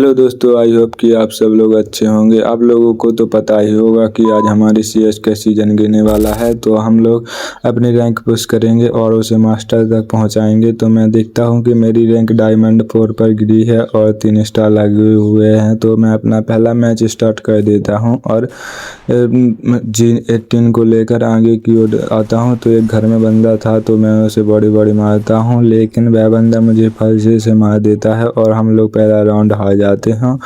Hello दोस्तों, I hope कि आप सब लोग अच्छे होंगे। आप लोगों को तो पता ही होगा कि आज हमारी सीएस का सीजन गिरने वाला है, तो हम लोग अपनी रैंक पुश करेंगे और उसे मास्टर तक पहुंचाएंगे। तो मैं देखता हूं कि मेरी रैंक डायमंड 4 पर गिरी है और 3 स्टार लगे हुए हैं। तो मैं अपना पहला मैच स्टार्ट कर देता हूं और G18 को लेकर आगे की ओर आता हूं। तो एक घर में बंदा था, तो मैं उसे बड़ी बड़ी मारता हूं, लेकिन वह बंदा मुझे फर्जी से मार देता है और हम लोग पहला राउंड हार जाते हैं।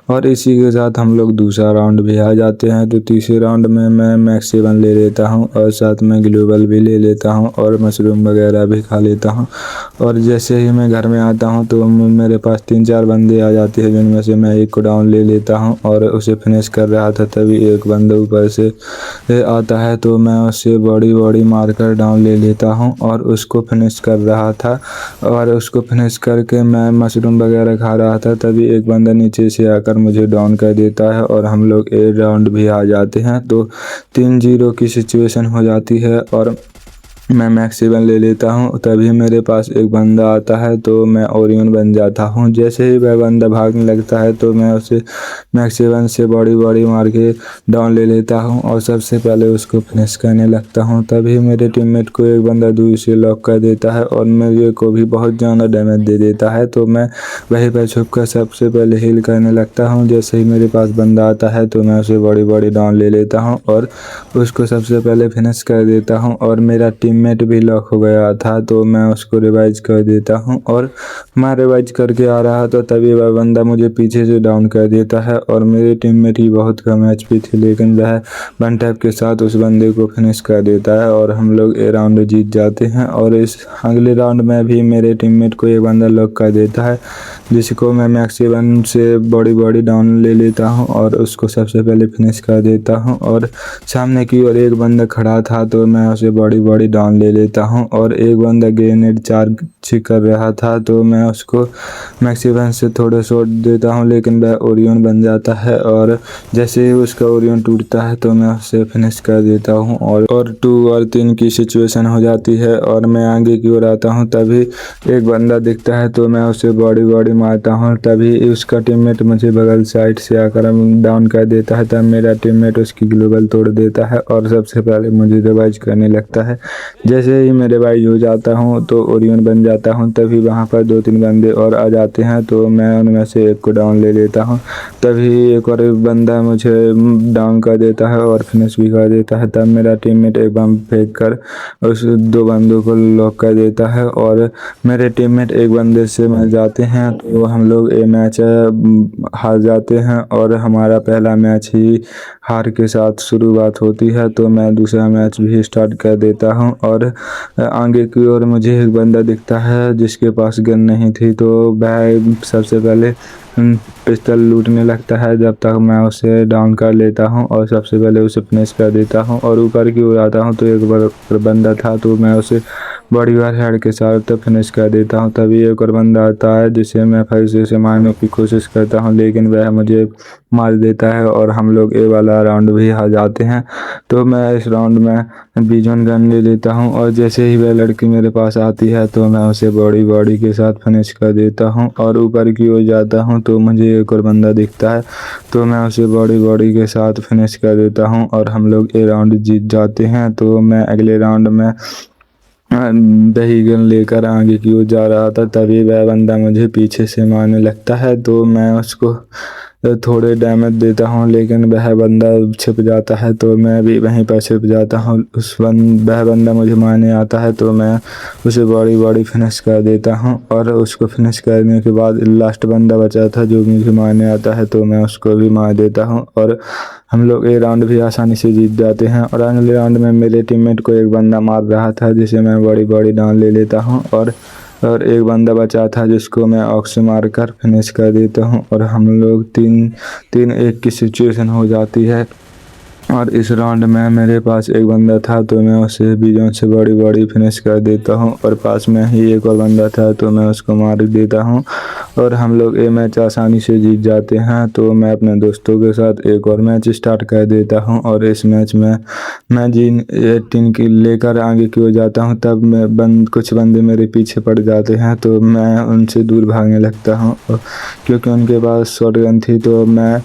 और इसी के साथ हम लोग दूसरा राउंड भी हार जाते हैं। तो तीसरे राउंड में मैं मैक्स 7 ले लेता हूं और साथ में ग्लोबल भी ले लेता हूं और मशरूम वगैरह भी खा लेता हूं। और जैसे ही मैं घर में आता हूं तो मेरे पास 3-4 बंदे आ जाते हैं, जिनमें से मैं एक को डाउन ले लेता हूं और उसे फिनिश कर रहा था। तभी एक बंदा ऊपर से आता है, तो मैं उससे बड़ी बड़ी मारकर डाउन ले लेता हूं और उसको फिनिश कर रहा था। और उसको फिनिश करके मैं मशरूम वगैरह खा रहा था, तभी एक बंदा नीचे से आकर मुझे डाउन कर देता है और हम लोग एक राउंड भी आ जाते हैं। तो 3-0 की सिचुएशन हो जाती है और मैं मैक्स 7 ले लेता हूं। तभी मेरे पास एक बंदा आता है, तो मैं ओरियन बन जाता हूं। जैसे ही वह बंदा भागने लगता है, तो मैं उसे मैक्स 7 से बड़ी बड़ी मार के डाउन ले लेता हूं और सबसे पहले उसको फिनिश करने लगता हूं। तभी मेरे टीममेट को एक बंदा दूर से लॉक कर देता है और मेरे को भी बहुत ज़्यादा डैमेज दे देता है। तो मैं वहीं पर छुप कर सबसे पहले हील करने लगता हूं। जैसे ही मेरे पास बंदा आता है, तो मैं उसे बड़ी बड़ी डाउन ले लेता हूं और उसको सबसे पहले फिनिश कर देता हूं। और मेरा टीममेट भी लॉक हो गया था, तो मैं उसको रिवाइज कर देता हूं और मैं रिवाइज करके आ रहा था, तभी वह बंदा मुझे पीछे से डाउन कर देता है। और मेरे टीममेट की बहुत कम एचपी थी, लेकिन वह वन टैप के साथ उस बंदे को फिनिश कर देता है और हम लोग ये राउंड जीत जाते हैं। और इस अगले राउंड में भी मेरे टीममेट को एक बंदा लॉक कर देता है, जिसको मैं मैक्स 7 से बड़ी बड़ी डाउन ले लेता हूं और उसको सबसे पहले फिनिश कर देता हूं। और सामने की ओर एक बंदा खड़ा था, तो मैं उसे बड़ी बड़ी डाउन ले लेता हूं। और एक बंदा ग्रेनेड चार्ज कर रहा था, तो मैं उसको मैक्स 7 से थोड़े शॉट देता हूं, लेकिन वह ओरियन बन जाता है। और जैसे ही उसका ओरियन टूटता है, तो मैं उसे फिनिश कर देता हूं और 2 और 3 की सिचुएशन हो जाती है। और मैं आगे की ओर आता हूं, तभी एक बंदा दिखता है, तो मैं उसे बड़ी बड़ी मारता हूं। तभी उसका टीममेट मुझे बगल साइड से आकर डाउन कर देता है। तब मेरा टीममेट उसकी ग्लोबल तोड़ देता है और सबसे पहले मुझे रिवाइज करने लगता है। जैसे ही मैं रिवाइज हो जाता हूं, तो ओरियन बन जाता हूं। तभी वहां पर 2-3 बंदे और आ जाते हैं, तो मैं उनमें से एक को डाउन ले लेता हूं। तभी एक और बंदा मुझे डाउन कर देता है और फिनिश भी कर देता है। तब मेरा टीममेट एक बम फेंक कर उस 2 बंदों को लॉक कर देता है और मेरे टीममेट एक बंदे से मिल जाते हैं। तो हम लोग ये मैच हार जाते हैं और हमारा पहला मैच ही हार के साथ शुरुआत होती है। तो मैं दूसरा मैच भी स्टार्ट कर देता हूं और आगे की ओर मुझे एक बंदा दिखता है, जिसके पास गन नहीं थी, तो वह सबसे पहले पिस्टल लूटने लगता है। जब तक मैं उसे डाउन कर लेता हूं और सबसे पहले उसे फिनिश कर देता हूं और ऊपर की ओर आता हूं, तो एक बंदा था, तो मैं उसे बड़ी बार हेड के साथ फिनिश कर देता हूं। तभी एक और बंदा आता है, जिसे मैं फिर से मारने की कोशिश करता हूं, लेकिन वह मुझे मार देता है और हम लोग ये वाला राउंड भी हार जाते हैं। तो मैं इस राउंड में बीजन गन ले लेता हूं और जैसे ही वह लड़की मेरे पास आती है, तो मैं उसे बॉडी बॉडी के साथ फिनिश कर देता हूं। और ऊपर की ओर जाता हूं, तो मुझे एक और बंदा दिखता है, तो मैं उसे बॉडी बॉडी के साथ फिनिश कर देता हूं और हम लोग ये राउंड जीत जाते हैं। तो मैं अगले राउंड में दही गन लेकर आगे की ओर जा रहा था, तभी वह बंदा मुझे पीछे से मारने लगता है। तो मैं उसको थोड़े डैमेज देता हूं, लेकिन वह बंदा छिप जाता है, तो मैं भी वहीं पर छिप जाता हूं। वह बंदा मुझे मारने आता है, तो मैं उसे बड़ी बड़ी फिनिश कर देता हूं। और उसको फिनिश करने के बाद लास्ट बंदा बचा था, जो मुझे मारने आता है, तो मैं उसको भी मार देता हूं और हम लोग ये राउंड भी आसानी से जीत जाते हैं। और अगले राउंड में मेरे टीममेट को एक बंदा मार रहा था, जिसे मैं बड़ी बड़ी डाउन ले लेता हूं और एक बंदा बचा था, जिसको मैं ऑक्स मारकर फिनिश कर देता हूं और हम लोग 3-1 की सिचुएशन हो जाती है। और इस राउंड में मेरे पास एक बंदा था तो मैं उसे बीजों से बड़ी बड़ी फिनिश कर देता हूँ, और पास में ही एक और बंदा था तो मैं उसको मार देता हूँ और हम लोग ये मैच आसानी से जीत जाते हैं। तो मैं अपने दोस्तों के साथ एक और मैच स्टार्ट कर देता हूँ, और इस मैच में मैं जिन 18 की लेकर आगे की ओर जाता हूँ तब कुछ बंदे मेरे पीछे पड़ जाते हैं तो मैं उनसे दूर भागने लगता हूँ, क्योंकि उनके पास शॉटगन थी तो मैं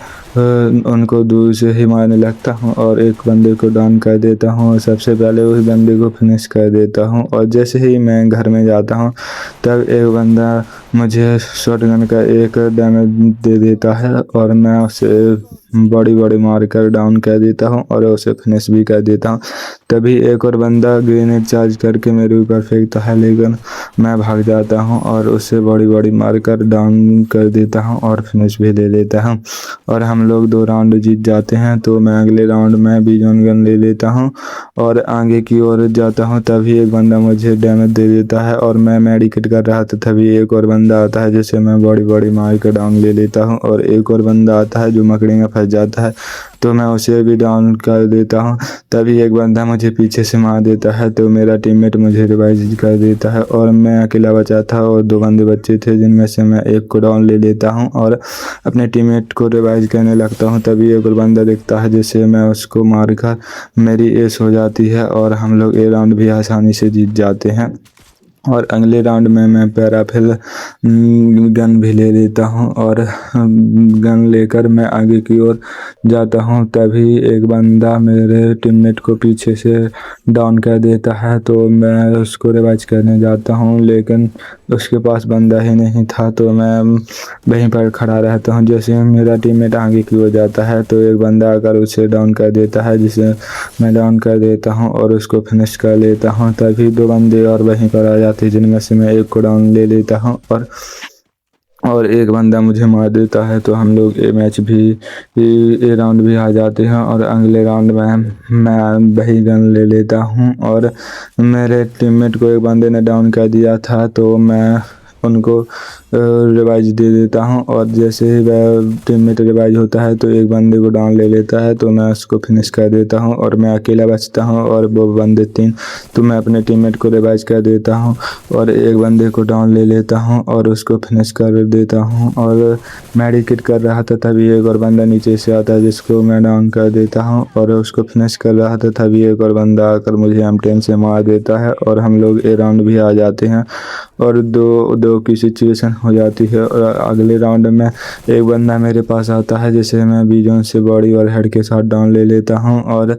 उनको दूर से ही मारने लगता हूँ और एक बंदे को डाउन कर देता हूँ और सबसे पहले उस बंदे को फिनिश कर देता हूँ। और जैसे ही मैं घर में जाता हूँ तब एक बंदा मुझे शॉटगन का एक डैमेज दे देता है और मैं उसे बड़ी बड़ी मार कर डाउन कर देता हूँ और उसे फिनिश भी कर देता हूँ। तभी एक और बंदा ग्रेनेड चार्ज करके मेरे ऊपर फेंकता है, लेकिन मैं भाग जाता हूँ और उससे बड़ी बड़ी मार कर डाउन कर देता हूँ और फिनिश भी ले लेता हूँ, और हम लोग 2 राउंड जीत जाते हैं। तो मैं अगले राउंड में बिजॉन गन ले लेता हूँ और आगे की ओर जाता हूँ, तभी एक बंदा मुझे डैमेज दे देता है और मैं मेडिकेट कर रहा था तभी एक और बंदा आता है जिसे मैं बड़ी बड़ी मार कर डाउन ले लेता हूँ, और एक और बंदा आता है जो मकड़ी में फंस जाता है तो मैं उसे भी डाउन कर देता हूँ। तभी एक बंदा मुझे पीछे से मार देता है तो मेरा टीममेट मुझे रिवाइव कर देता है और मैं अकेला बचा था और 2 बंदे बच्चे थे जिनमें से मैं एक को डाउन ले लेता हूँ और अपने टीममेट को रिवाइव करने लगता हूँ। तभी एक और बंदा दिखता है जिससे मैं उसको मारकर मेरी एस हो जाती है और हम लोग ये राउंड भी आसानी से जीत जाते हैं। और अगले राउंड में मैं पैराफिल गन भी ले लेता हूँ और गन लेकर मैं आगे की ओर जाता हूँ, तभी एक बंदा मेरे टीममेट को पीछे से डाउन कर देता है तो मैं उसको रिवाइव करने जाता हूँ, लेकिन उसके पास बंदा ही नहीं था तो मैं वहीं पर खड़ा रहता हूँ। जैसे मेरा टीममेट आगे की ओर जाता है तो एक बंदा आकर उसे डाउन कर देता है जिसे मैं डाउन कर देता हूँ और उसको फिनिश कर लेता हूँ। तभी 2 बंदे और वहीं पर आ जाते हैं जिनमें से मैं एक को डाउन ले लेता हूँ और एक बंदा मुझे मार देता है, तो हम लोग ये मैच भी ये राउंड भी आ जाते हैं। और अगले राउंड में मैं वही गन ले लेता हूँ और मेरे टीममेट को एक बंदे ने डाउन कर दिया था तो मैं उनको रिवाइज दे देता हूँ, और जैसे ही वह टीममेट रिवाइज होता है तो एक बंदे को डाउन ले लेता है तो मैं उसको फिनिश कर देता हूँ और मैं अकेला बचता हूँ और वो बंदे 3, तो मैं अपने टीममेट को रिवाइज कर देता हूँ और एक बंदे को डाउन ले लेता हूँ और उसको फिनिश कर देता हूँ। और मेडिकेट कर रहा था तभी एक और बंदा नीचे से आता है जिसको मैं डाउन कर देता हूँ और उसको फिनिश कर रहा था तभी एक और बंदा आकर मुझे M10 से मार देता है और हम लोग ये राउंड भी आ जाते हैं और 2-2 की सिचुएशन हो जाती है। और अगले राउंड में एक बंदा मेरे पास आता है जिसे मैं बीजों से बॉडी और हेड के साथ डाउन ले लेता हूं, और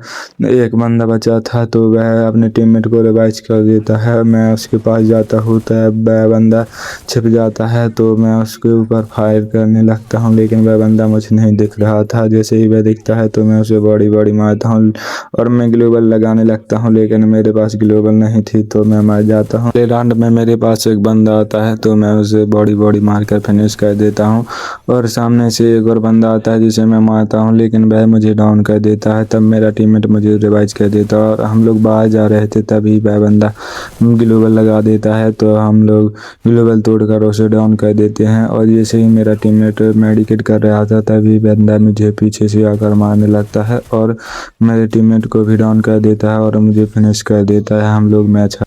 एक बंदा बचा था तो वह अपने टीममेट को रिवाइव कर देता है। मैं उसके पास जाता हूं तब वह बंदा छिप जाता है तो मैं उसके ऊपर फायर करने लगता हूं, लेकिन वह बंदा मुझे नहीं दिख रहा था। जैसे ही वह दिखता है तो मैं उसे बड़ी बड़ी मारता हूँ और मैं ग्लोबल लगाने लगता हूँ, लेकिन मेरे पास ग्लोबल नहीं थी तो मैं मर जाता हूँ। अगले राउंड में मेरे पास एक बंदा आता है तो मैं उसे बॉडी मारकर फिनिश कर देता हूँ, और सामने से एक और बंदा आता है जिसे मैं मारता हूँ लेकिन वह मुझे डाउन कर देता है। तब मेरा टीममेट मुझे रिवाइव कर देता है और हम लोग बाहर जा रहे थे तभी वह बंदा ग्लोबल लगा देता है तो हम लोग ग्लोबल तोड़कर उसे डाउन कर देते हैं। और जैसे ही मेरा टीममेट मेडिकेट कर रहा था तभी बंदा मुझे पीछे से आकर मारने लगता है और मेरे टीममेट को भी डाउन कर देता है और मुझे फिनिश कर देता है। हम लोग मैच